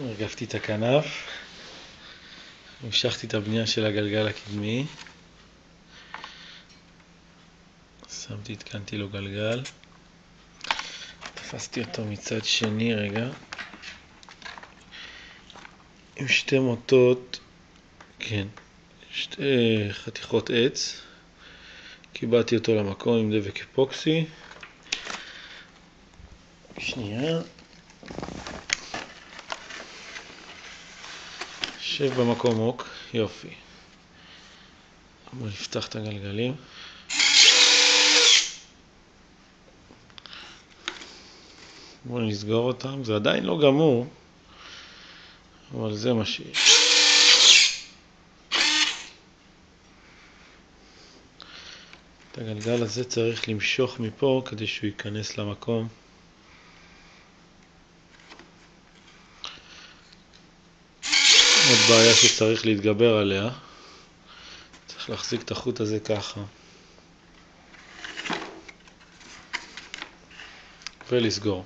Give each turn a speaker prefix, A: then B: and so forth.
A: הרגפתי את הכנף, המשכתי את הבנייה של הגלגל הקדמי, התקנתי לו גלגל, תפסתי אותו מצד שני רגע, עם שתי מוטות, כן, שתי חתיכות עץ, קיבלתי אותו למקום עם דבק אפוקסי, שנייה, שב במקום מוק, יופי. בוא נפתח את הגלגלים. בואו נסגור אותם, זה עדיין לא גמור, אבל זה מה שיש. את הגלגל הזה צריך למשוך מפה כדי שהוא ייכנס למקום. עוד בעיה שצריך להתגבר עליה, צריך להחזיק את החוט הזה ככה ולסגור.